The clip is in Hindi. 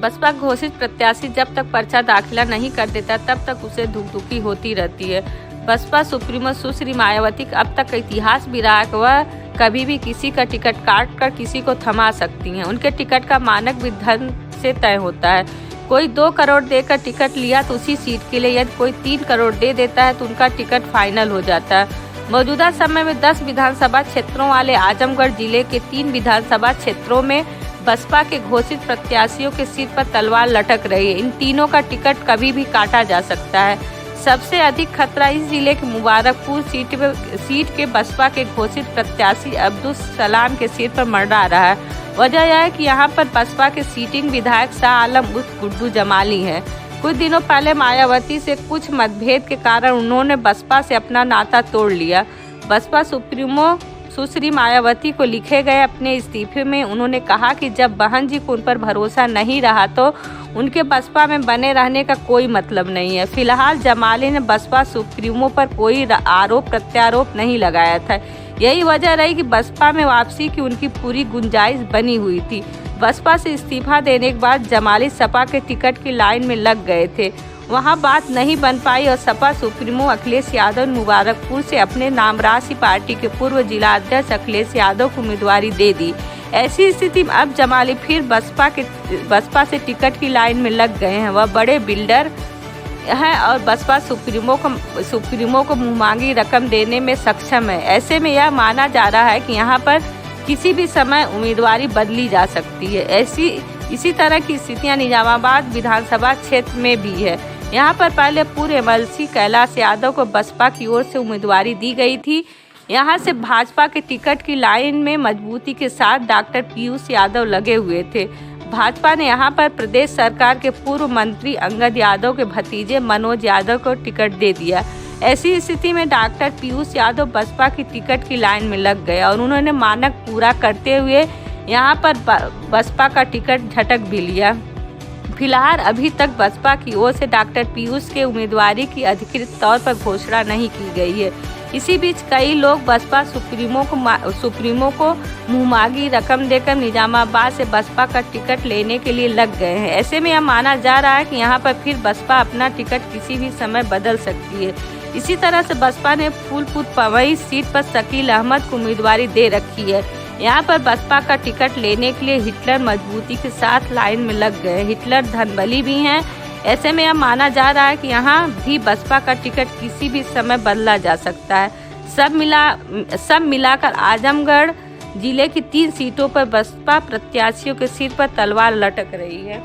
बसपा घोषित प्रत्याशी जब तक पर्चा दाखिला नहीं कर देता तब तक उसे धुकधुकी होती रहती है। बसपा सुप्रीमो सुश्री मायावती का अब तक का इतिहास भी रहा कि वह कभी भी किसी का टिकट काट कर किसी को थमा सकती हैं। उनके टिकट का मानक भी धन से तय होता है। कोई 2 करोड़ देकर टिकट लिया तो उसी सीट के लिए, यदि कोई 3 करोड़ दे देता है तो उनका टिकट फाइनल हो जाता है। मौजूदा समय में 10 विधानसभा क्षेत्रों वाले आजमगढ़ जिले के 3 विधानसभा क्षेत्रों में बसपा के घोषित प्रत्याशियों के सिर पर तलवार लटक रही है। इन तीनों का टिकट कभी भी काटा जा सकता है। सबसे अधिक खतरा इस जिले के मुबारकपुर सीट के बसपा के घोषित प्रत्याशी अब्दुल सलाम के सिर पर मंडरा रहा है। वजह यह है कि यहां पर बसपा के सीटिंग विधायक शाह आलम उर्फ गुड्डू जमाली हैं। कुछ दिनों पहले मायावती से कुछ मतभेद के कारण उन्होंने बसपा से अपना नाता तोड़ लिया। बसपा सुप्रीमो सुश्री मायावती को लिखे गए अपने इस्तीफे में उन्होंने कहा कि जब बहन जी को उन पर भरोसा नहीं रहा तो उनके बसपा में बने रहने का कोई मतलब नहीं है। फिलहाल जमाली ने बसपा सुप्रीमो पर कोई आरोप प्रत्यारोप नहीं लगाया था। यही वजह रही कि बसपा में वापसी की उनकी पूरी गुंजाइश बनी हुई थी। बसपा से इस्तीफा देने के बाद जमाली सपा के टिकट की लाइन में लग गए थे। वहां बात नहीं बन पाई और सपा सुप्रीमो अखिलेश यादव ने मुबारकपुर से अपने नामरासी पार्टी के पूर्व जिला अध्यक्ष अखिलेश यादव को उम्मीदवारी दे दी। ऐसी स्थिति में अब जमाली फिर बसपा से टिकट की लाइन में लग गए हैं। वह बड़े बिल्डर हैं और बसपा सुप्रीमो को मुंहमांगी रकम देने में सक्षम है। ऐसे में यह माना जा रहा है कि यहाँ पर किसी भी समय उम्मीदवारी बदली जा सकती है। इसी तरह की स्थितियां निजामाबाद विधानसभा क्षेत्र में भी है। यहाँ पर पहले पूर्व एमएलसी कैलाश यादव को बसपा की ओर से उम्मीदवारी दी गई थी। यहाँ से भाजपा के टिकट की लाइन में मजबूती के साथ डॉक्टर पीयूष यादव लगे हुए थे। भाजपा ने यहाँ पर प्रदेश सरकार के पूर्व मंत्री अंगद यादव के भतीजे मनोज यादव को टिकट दे दिया। ऐसी स्थिति में डॉक्टर पीयूष यादव बसपा की टिकट की लाइन में लग गए और उन्होंने मानक पूरा करते हुए यहाँ पर बसपा का टिकट झटक भी लिया। फिलहाल अभी तक बसपा की ओर से डॉक्टर पीयूष के उम्मीदवारी की अधिकृत तौर पर घोषणा नहीं की गई है। इसी बीच कई लोग बसपा सुप्रीमो को मुंहमांगी रकम देकर निजामाबाद से बसपा का टिकट लेने के लिए लग गए हैं। ऐसे में यह माना जा रहा है कि यहाँ पर फिर बसपा अपना टिकट किसी भी समय बदल सकती है। इसी तरह से बसपा ने फूलपुर पवई सीट पर शकील अहमद को उम्मीदवारी दे रखी है। यहाँ पर बसपा का टिकट लेने के लिए हिटलर मजबूती के साथ लाइन में लग गए। हिटलर धनबली भी हैं। ऐसे में यह माना जा रहा है कि यहाँ भी बसपा का टिकट किसी भी समय बदला जा सकता है। सब मिलाकर आजमगढ़ जिले की 3 सीटों पर बसपा प्रत्याशियों के सिर पर तलवार लटक रही है।